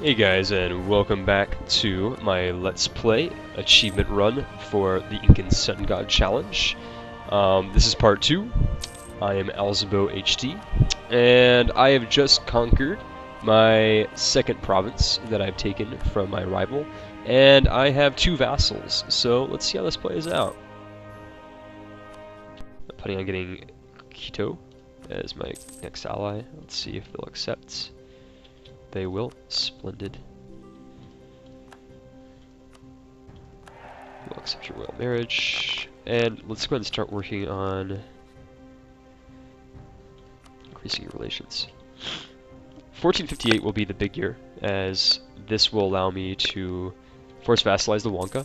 Hey guys, and welcome back to my Let's Play achievement run for the Incan Sun God Challenge. This is part 2. I am AlzaboHD, and I have just conquered my second province that I've taken from my rival, and I have 2 vassals, so let's see how this plays out. I'm planning on getting Quito as my next ally. Let's see if they'll accept. They will. Splendid. We'll accept your royal marriage. And let's go ahead and start working on increasing your relations. 1458 will be the big year, as this will allow me to force vassalize the Wonka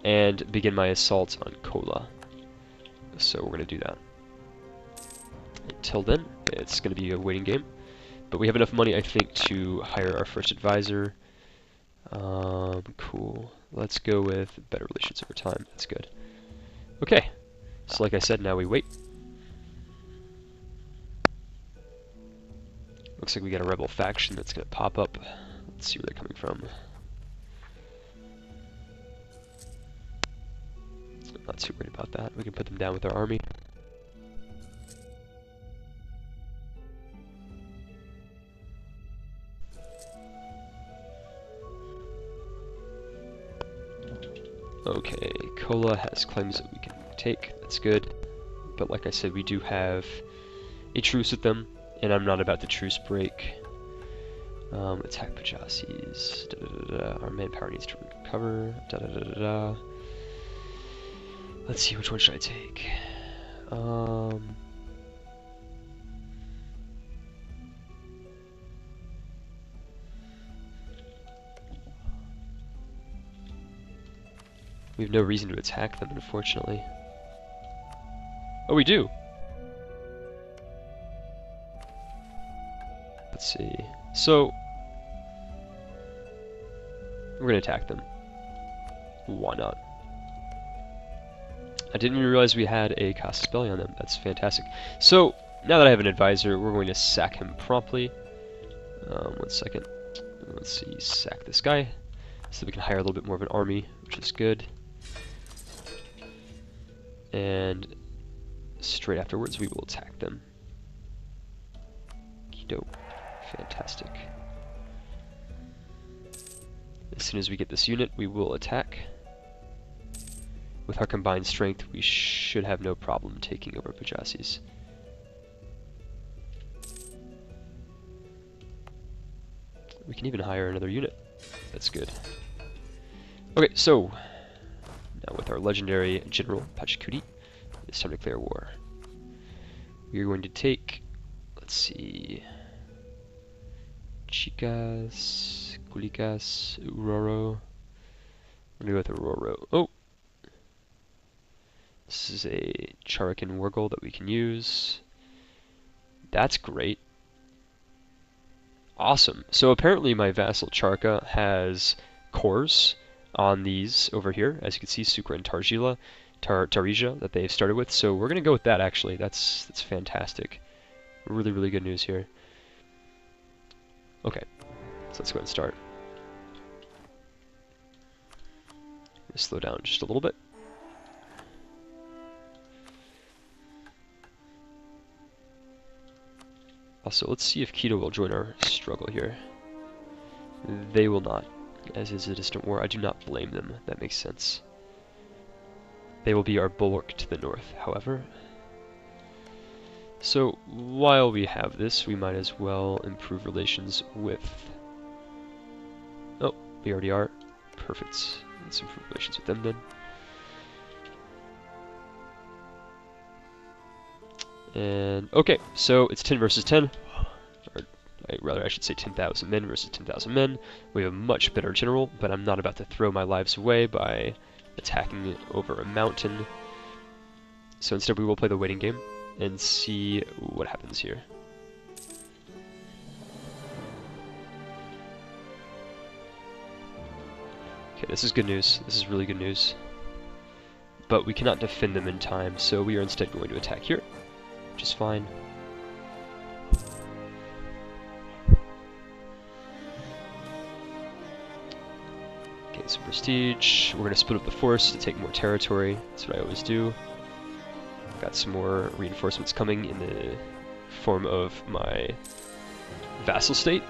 and begin my assault on Kola. So we're going to do that. Until then, it's going to be a waiting game. But we have enough money, I think, to hire our first advisor. Cool. Let's go with better relations over time. That's good. Okay. So like I said, now we wait. Looks like we got a rebel faction that's going to pop up. Let's see where they're coming from. I'm not too worried about that. We can put them down with our army. Okay, Kola has claims that we can take, that's good. But like I said, we do have a truce with them, and I'm not about to truce break. Attack Pajasis, our manpower needs to recover, Let's see, which one should I take? We have no reason to attack them, unfortunately. Oh, we do! Let's see. So, we're gonna attack them. Why not? I didn't even realize we had a Casus Belli on them. That's fantastic. So, now that I have an advisor, we're going to sack him promptly. 1 second. Let's see, sack this guy. So we can hire a little bit more of an army, which is good. And straight afterwards, we will attack them. Kido. Fantastic. As soon as we get this unit, we will attack. With our combined strength, we should have no problem taking over Pajasis. We can even hire another unit. That's good. Okay, so now with our legendary General Pachacuti, it's time to declare war. We are going to take, let's see, Chicas, Culicas, Uroro. We're going to go with Uroro. Oh! This is a Charakan Wargle that we can use. That's great. Awesome. So apparently my vassal Charka has cores on these over here, as you can see, Sukra and Tarija that they've started with. So we're gonna go with that actually. That's fantastic. Really, really good news here. Okay, so let's go ahead and start. Slow down just a little bit. Also, let's see if Quito will join our struggle here. They will not, as is a distant war. I do not blame them. That makes sense. They will be our bulwark to the north, however. So, while we have this, we might as well improve relations with... Oh, we already are. Perfect. Let's improve relations with them then. And, okay, so it's 10 versus 10. Or, rather, I should say 10,000 men versus 10,000 men. We have a much better general, but I'm not about to throw my lives away by attacking over a mountain. So instead we will play the waiting game and see what happens here. Okay, this is good news. This is really good news. But we cannot defend them in time, so we are instead going to attack here. Which is fine. Gain some prestige. We're going to split up the force to take more territory. That's what I always do. Got some more reinforcements coming in the form of my vassal state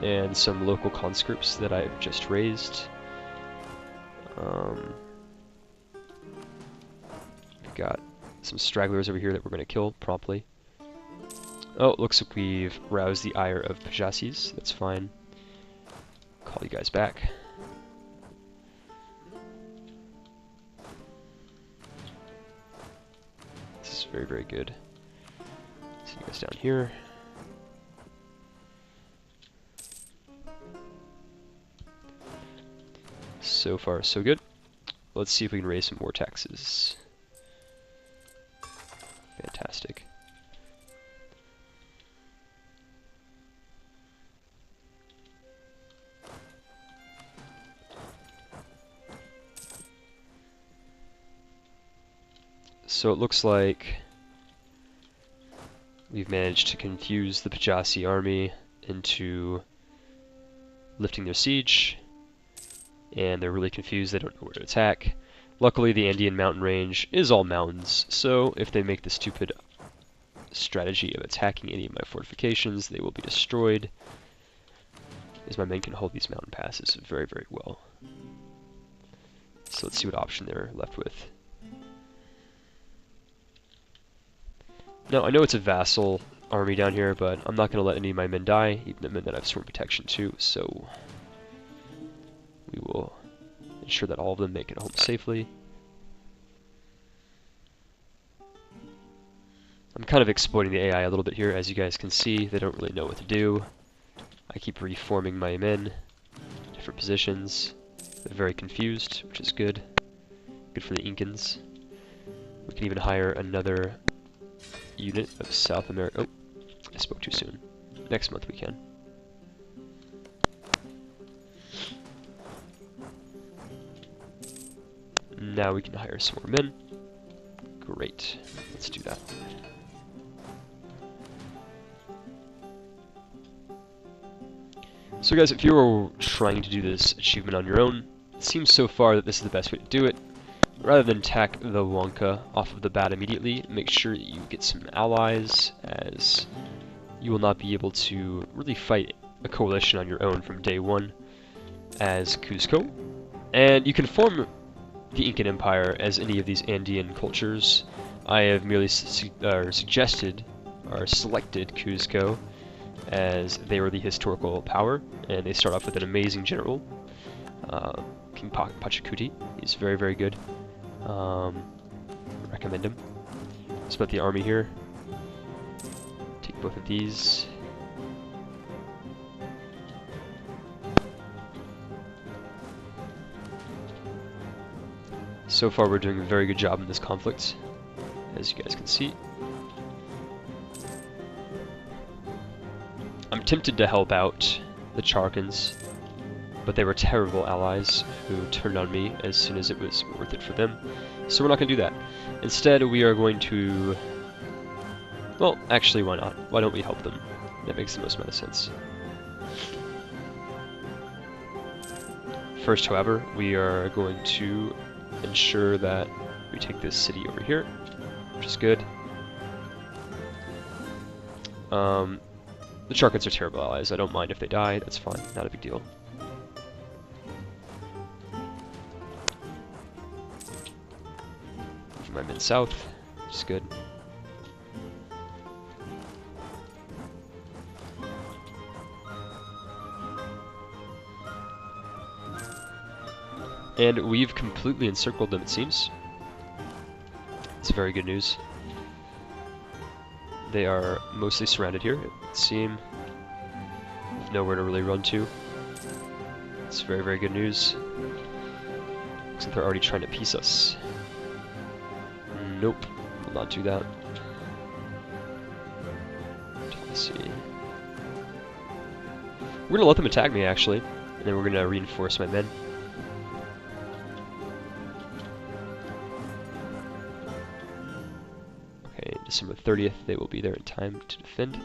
and some local conscripts that I've just raised. We've got some stragglers over here that we're going to kill promptly. Oh, looks like we've roused the ire of Pajasis. That's fine. Call you guys back. This is very, very good. See you guys down here. So far, so good. Let's see if we can raise some more taxes. Fantastic. So it looks like we've managed to confuse the Pajasi army into lifting their siege, and they're really confused, they don't know where to attack. Luckily the Andean mountain range is all mountains, so if they make the stupid strategy of attacking any of my fortifications, they will be destroyed, as my men can hold these mountain passes very, very well. So let's see what option they're left with. Now, I know it's a vassal army down here, but I'm not going to let any of my men die, even the men that I've sworn protection to, so we will ensure that all of them make it home safely. I'm kind of exploiting the AI a little bit here. As you guys can see, they don't really know what to do. I keep reforming my men, different positions. They're very confused, which is good. Good for the Incans. We can even hire another unit of South America. Oh, I spoke too soon. Next month we can. Now we can hire some more men. Great. Let's do that. So guys, if you're trying to do this achievement on your own, it seems so far that this is the best way to do it. Rather than attack the Wonka off of the bat immediately, make sure that you get some allies, as you will not be able to really fight a coalition on your own from day one as Cusco. And you can form the Incan Empire as any of these Andean cultures. I have merely suggested or selected Cusco as they were the historical power, and they start off with an amazing general, King Pachacuti. He's very, very good. Recommend him. Split the army here. Take both of these. So far we're doing a very good job in this conflict, as you guys can see. I'm tempted to help out the Charkans, but they were terrible allies who turned on me as soon as it was worth it for them. So we're not going to do that. Instead, we are going to... Well, actually, why not? Why don't we help them? That makes the most amount of sense. First, however, we are going to ensure that we take this city over here, which is good. The Charkans are terrible allies. I don't mind if they die. That's fine. Not a big deal. Move my men south, which is good. And we've completely encircled them, it seems. It's very good news. They are mostly surrounded here, it would seem. With nowhere to really run to. It's very, very good news. Looks like they're already trying to piece us. Nope, will not do that. Let's see. We're gonna let them attack me, actually, and then we're gonna reinforce my men. Okay, December 30th, they will be there in time to defend.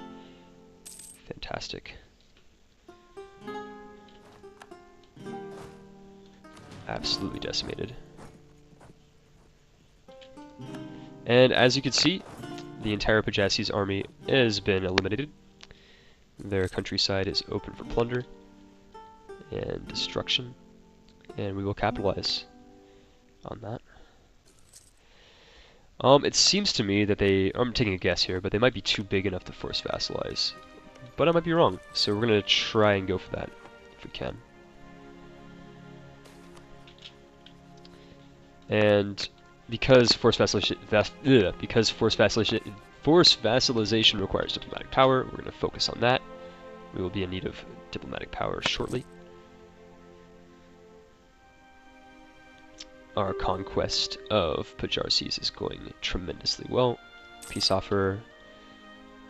Fantastic. absolutely decimated. And as you can see, the entire Pajasi's army has been eliminated. Their countryside is open for plunder and destruction, and we will capitalize on that. It seems to me that I'm taking a guess here, but they might be too big enough to force vassalize. But I might be wrong, so we're going to try and go for that, if we can. And because force vassalization requires diplomatic power, we're going to focus on that. We will be in need of diplomatic power shortly. Our conquest of Pajarces is going tremendously well. Peace offer.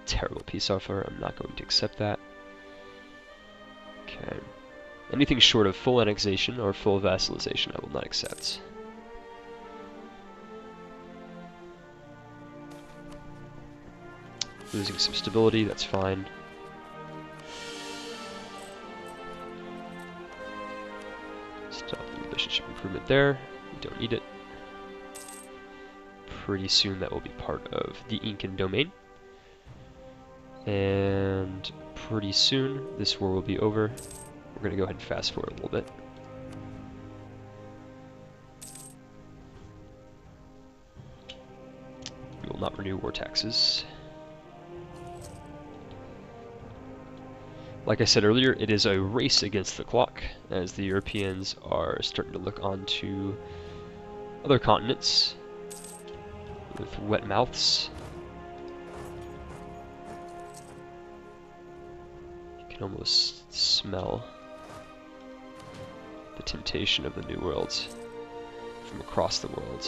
Terrible peace offer. I'm not going to accept that. Okay. Anything short of full annexation or full vassalization I will not accept. Losing some stability, that's fine. Stop the relationship improvement there. We don't need it. Pretty soon that will be part of the Incan domain. And pretty soon this war will be over. We're going to go ahead and fast forward a little bit. We will not renew war taxes. Like I said earlier, it is a race against the clock, as the Europeans are starting to look onto other continents with wet mouths. You can almost smell the temptation of the New World from across the world.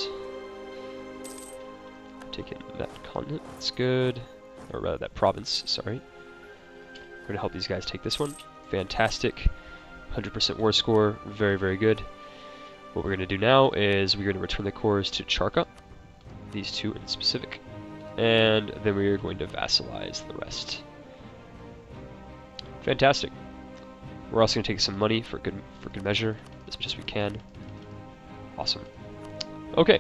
Taking that continent, that's good. Or rather, that province, sorry. We're going to help these guys take this one. Fantastic. 100% war score. Very, very good. What we're going to do now is we're going to return the cores to Charca. These two in specific. And then we are going to vassalize the rest. Fantastic. We're also going to take some money for good measure, as much as we can. Awesome. Okay.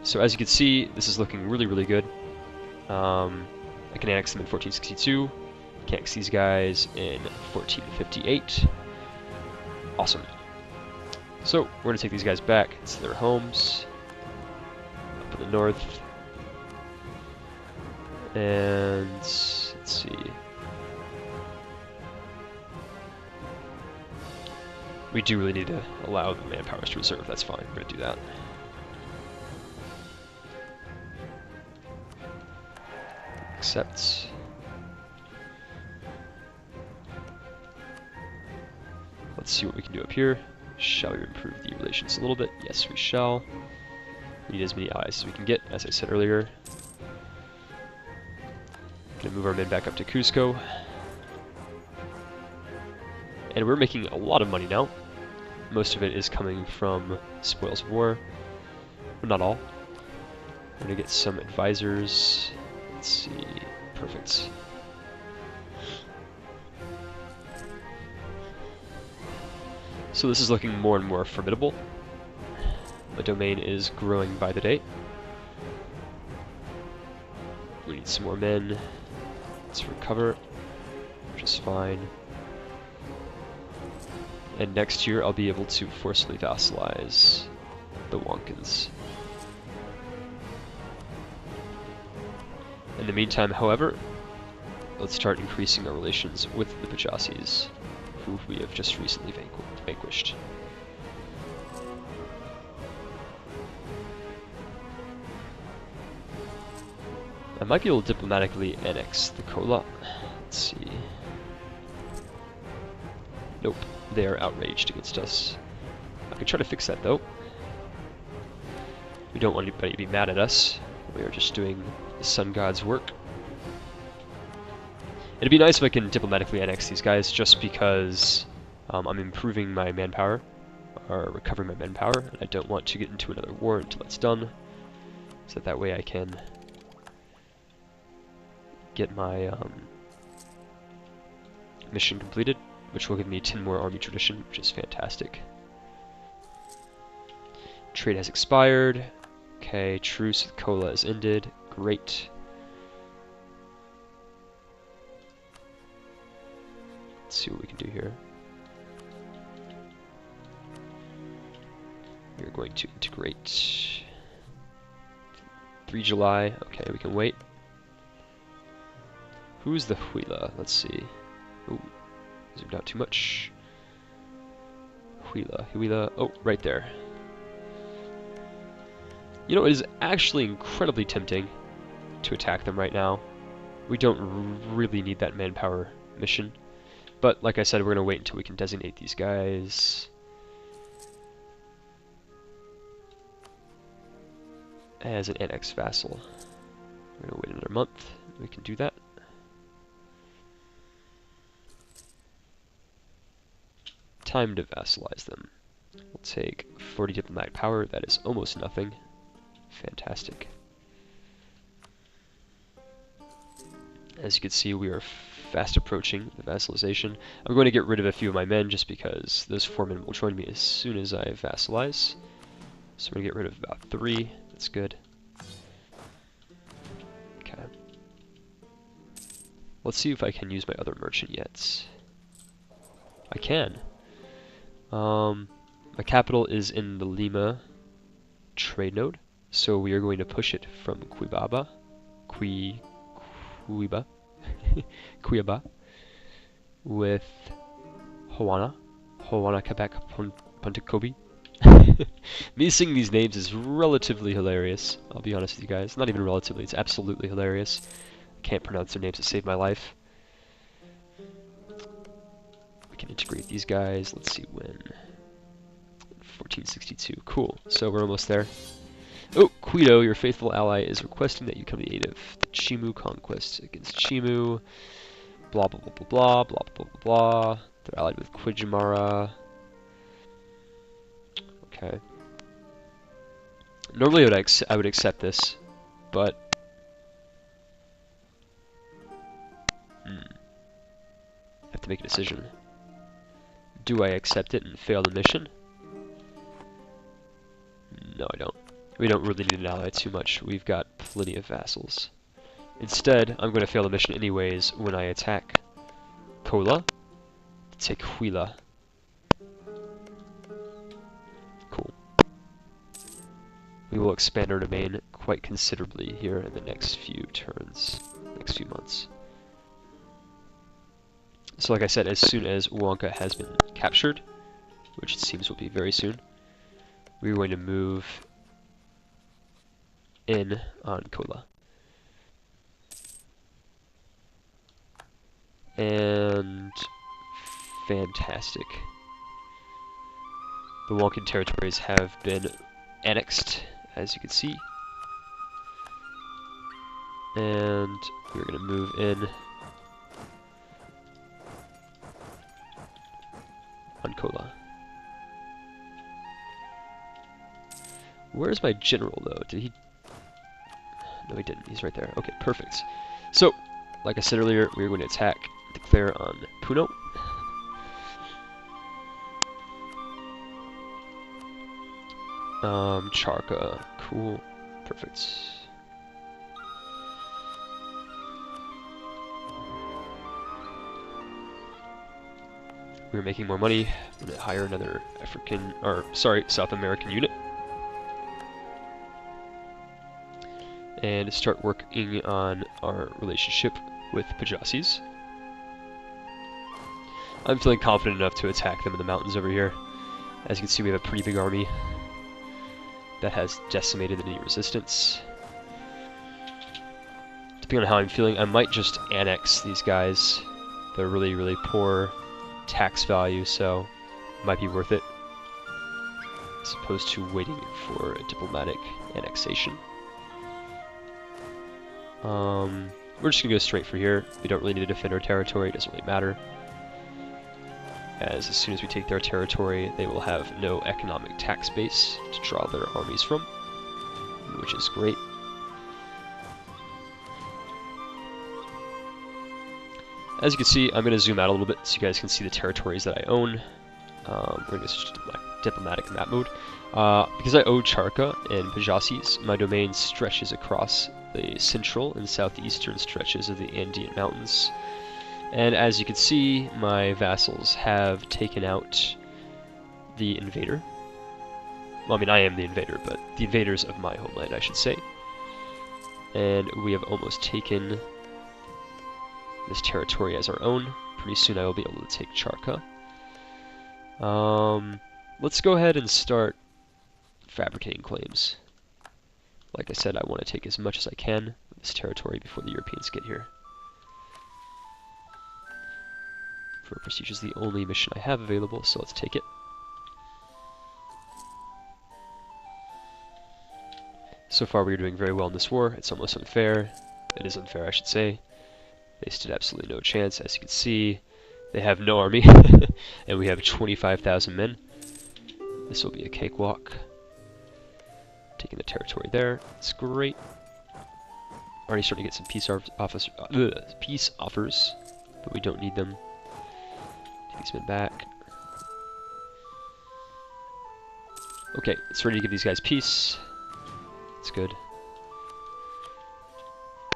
So as you can see, this is looking really, really good. I can annex them in 1462. Can annex these guys in 1458. Awesome. So we're going to take these guys back to their homes up in the north. And let's see. We do really need to allow the manpowers to reserve. That's fine. We're going to do that. Accept. Let's see what we can do up here. Shall we improve the relations a little bit? Yes, we shall. We need as many allies as we can get, as I said earlier. Gonna move our men back up to Cusco. And we're making a lot of money now. Most of it is coming from spoils of war, but not all. We're gonna get some advisors. Let's see, perfect. So this is looking more and more formidable. The domain is growing by the day. We need some more men. Let's recover, which is fine. And next year I'll be able to forcibly vassalize the Wonkans. In the meantime, however, let's start increasing our relations with the Pajasis, who we have just recently vanquished. I might be able to diplomatically annex the Kola. Let's see. Nope, they are outraged against us. I could try to fix that though. We don't want anybody to be mad at us. We are just doing the Sun God's work. It'd be nice if I can diplomatically annex these guys, just because I'm improving my manpower, or recovering my manpower, and I don't want to get into another war until that's done, so that way I can get my mission completed, which will give me 10 more army tradition, which is fantastic. Trade has expired. Okay, truce with Cola is ended. Great. Let's see what we can do here. We're going to integrate 3 July. Okay, we can wait. Who's the Huila? Let's see. Ooh, zoomed out too much. Huila. Oh, right there. You know, it is actually incredibly tempting to attack them right now. We don't really need that manpower mission. But, like I said, we're going to wait until we can designate these guys as an annex vassal. We're going to wait another month. We can do that. Time to vassalize them. We'll take 40 diplomatic power. That is almost nothing. Fantastic. As you can see, we are fast approaching the vassalization. I'm going to get rid of a few of my men just because those 4 men will join me as soon as I vassalize. So we're going to get rid of about 3. That's good. Okay. Let's see if I can use my other merchant yet. I can. My capital is in the Lima trade node, so we are going to push it from Cuiabá, with Havana, Quebec, Punta Kobe. Me singing these names is relatively hilarious, I'll be honest with you guys. Not even relatively, it's absolutely hilarious. I can't pronounce their names to save my life. We can integrate these guys, let's see when. 1462, cool, so we're almost there. Oh, Quito, your faithful ally, is requesting that you come to the aid of the Chimu conquest against Chimu. Blah, blah, blah, blah, blah, blah, blah, blah, blah. They're allied with Quijimara. Okay. Normally I would accept this, but... I have to make a decision. Do I accept it and fail the mission? No, I don't. We don't really need an ally too much. We've got plenty of vassals. Instead, I'm going to fail the mission anyways when I attack Cola to take Huila. Cool. We will expand our domain quite considerably here in the next few turns, next few months. So like I said, as soon as Huanca has been captured, which it seems will be very soon, we're going to move in on Cola. And fantastic. The Huancan territories have been annexed, as you can see. And we're going to move in on Cola. Where's my general, though? Did he... No, he didn't. He's right there. Okay, perfect. So, like I said earlier, we're going to attack, declare on Puno. Charca. Cool. Perfect. We're making more money. I'm going to hire another South American unit. And start working on our relationship with Pajasis. I'm feeling confident enough to attack them in the mountains over here. As you can see, we have a pretty big army that has decimated any resistance. Depending on how I'm feeling, I might just annex these guys. They're really, really poor tax value, so it might be worth it, as opposed to waiting for a diplomatic annexation. We're just going to go straight for here. We don't really need to defend our territory, it doesn't really matter. As soon as we take their territory, they will have no economic tax base to draw their armies from, which is great. As you can see, I'm going to zoom out a little bit so you guys can see the territories that I own. We're going to switch to black. diplomatic map mode. Because I owe Charca and Pajasis, my domain stretches across the central and southeastern stretches of the Andean Mountains. And as you can see, my vassals have taken out the invader. Well, I mean, I am the invader, but the invaders of my homeland, I should say. And we have almost taken this territory as our own. Pretty soon I will be able to take Charca. Let's go ahead and start fabricating claims. Like I said, I want to take as much as I can of this territory before the Europeans get here. For prestige is the only mission I have available, so let's take it. So far we are doing very well in this war. It's almost unfair. It is unfair, I should say. They stood absolutely no chance. As you can see, they have no army, and we have 25,000 men. This will be a cakewalk. Taking the territory there. It's great. Already starting to get some peace offers, but we don't need them. Take these men back. Okay, it's ready to give these guys peace. It's good.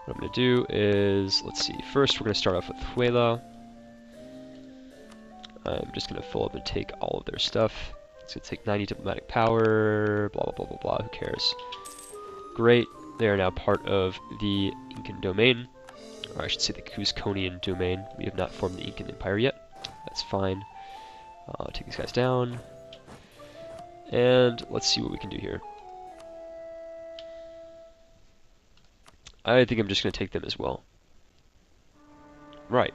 What I'm going to do is, let's see, first we're going to start off with Huela. I'm just going to fill up and take all of their stuff. It's going to take 90 diplomatic power, blah, blah, blah, blah, blah, who cares. Great, they are now part of the Incan domain, or I should say the Cusconian domain. We have not formed the Incan Empire yet. That's fine. Take these guys down. And let's see what we can do here. I think I'm just going to take them as well. Right.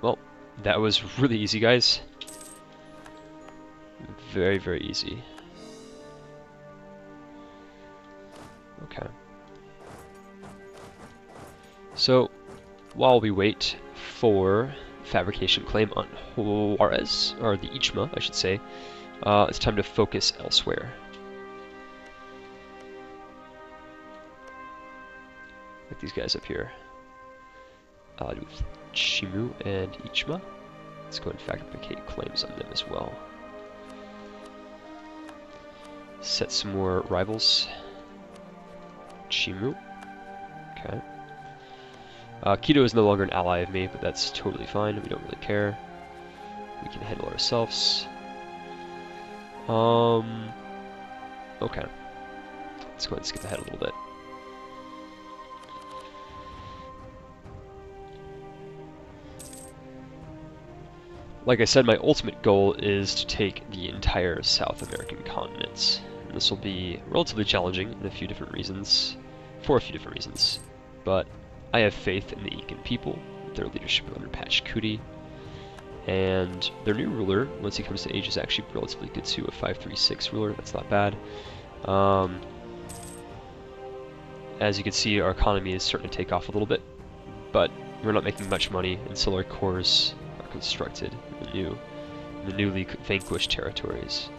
Well, that was really easy, guys. Very, very easy. Okay. So, while we wait for fabrication claim on Juarez, or the Ichma, I should say, it's time to focus elsewhere. Like these guys up here. With Chimu and Ichma. Let's go and fabricate claims on them as well. Set some more rivals. Chimu. Okay. Quito is no longer an ally of me, but that's totally fine. We don't really care. We can handle ourselves. Okay. Let's go ahead and skip ahead a little bit. Like I said, my ultimate goal is to take the entire South American continent. And this will be relatively challenging in a few different reasons, for a few different reasons. But I have faith in the Incan people, their leadership under Pachacuti, and their new ruler, once he comes to age, is actually relatively good too, a 536 ruler, that's not bad. As you can see, our economy is starting to take off a little bit, but we're not making much money until our cores are constructed in the newly vanquished territories.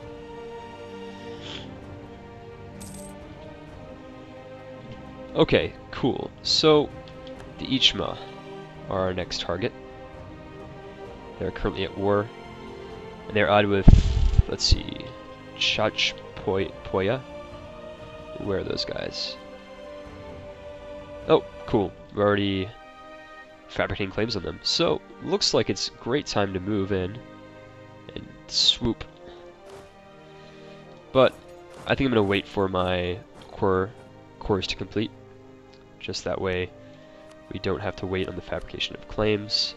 Okay, cool. So, the Ichma are our next target. They're currently at war, and they're allied with, let's see, Chachpoya. Where are those guys? Oh, cool. We're already fabricating claims on them. So, looks like it's a great time to move in and swoop. But I think I'm going to wait for my cores to complete. Just that way we don't have to wait on the fabrication of claims,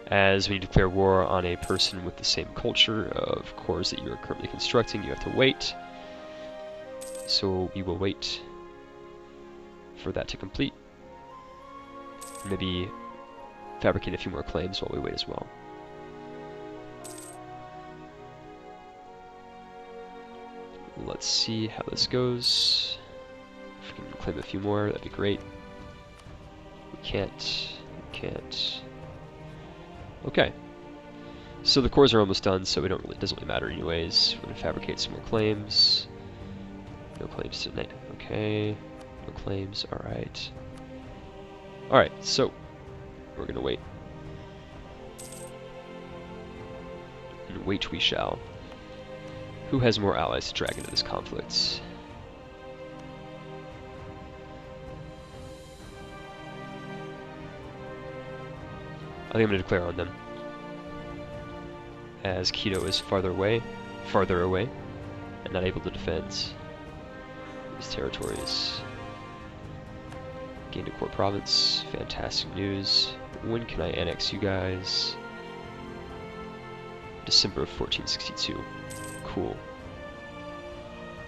as when you declare war on a person with the same culture of cores that you are currently constructing, you have to wait. So we will wait for that to complete. Maybe fabricate a few more claims while we wait as well. Let's see how this goes. If we can claim a few more, that'd be great. We can't. Okay. So the cores are almost done, so it doesn't really matter anyways. We're gonna fabricate some more claims. No claims tonight. Okay. No claims. Alright. Alright, so we're gonna wait. And wait we shall. Who has more allies to drag into this conflict? I think I'm going to declare on them, as Quito is farther away, and not able to defend these territories. Gained a core province, fantastic news. When can I annex you guys? December of 1462. Cool.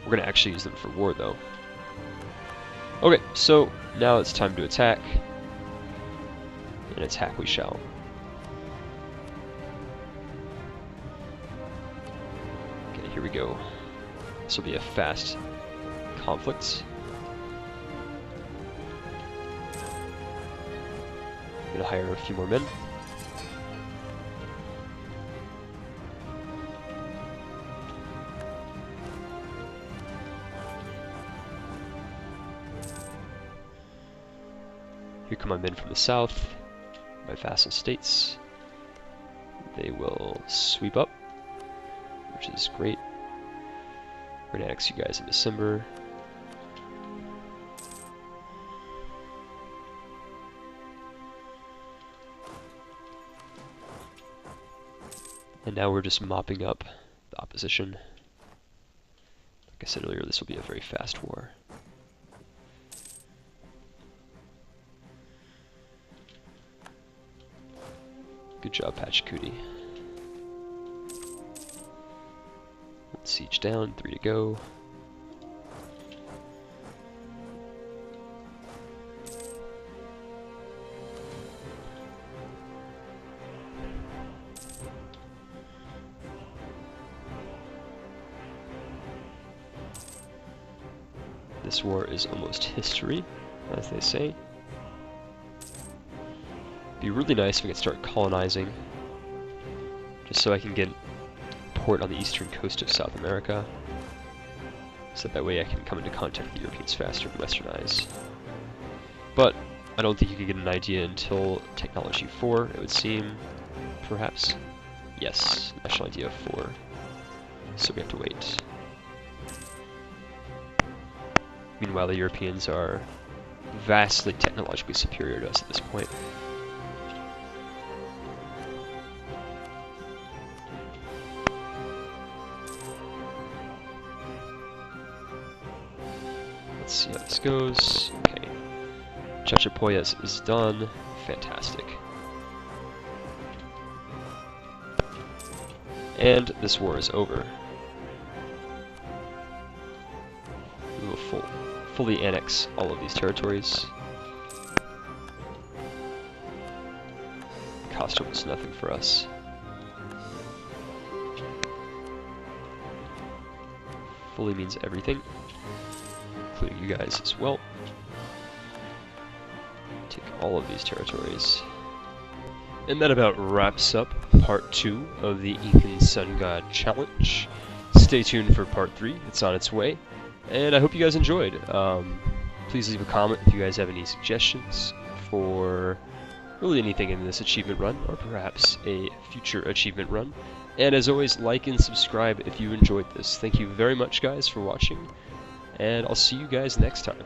We're going to actually use them for war, though. Okay, so now it's time to attack. And attack we shall. Okay, here we go. This will be a fast conflict. I'm gonna hire a few more men. Here come my men from the south, my vassal states. They will sweep up, which is great. We're gonna annex you guys in December. And now we're just mopping up the opposition. Like I said earlier, this will be a very fast war. Good job, Pachacuti. One siege down, 3 to go. This war is almost history, as they say. Be really nice if we could start colonizing, just so I can get a port on the eastern coast of South America, so that way I can come into contact with the Europeans faster and westernize. But I don't think you can get an idea until Technology 4, it would seem, perhaps. Yes, National Idea 4, so we have to wait. Meanwhile, the Europeans are vastly technologically superior to us at this point. Let's see how this goes. Okay. Chachapoyas is done. Fantastic. And this war is over. We will fully annex all of these territories. Cusco was nothing for us. Fully means everything, including you guys as well. Take all of these territories. And that about wraps up part 2 of the Incan Sun God Challenge. Stay tuned for part 3, it's on its way. And I hope you guys enjoyed. Please leave a comment if you guys have any suggestions for really anything in this achievement run, or perhaps a future achievement run. And as always, like and subscribe if you enjoyed this. Thank you very much, guys, for watching, and I'll see you guys next time.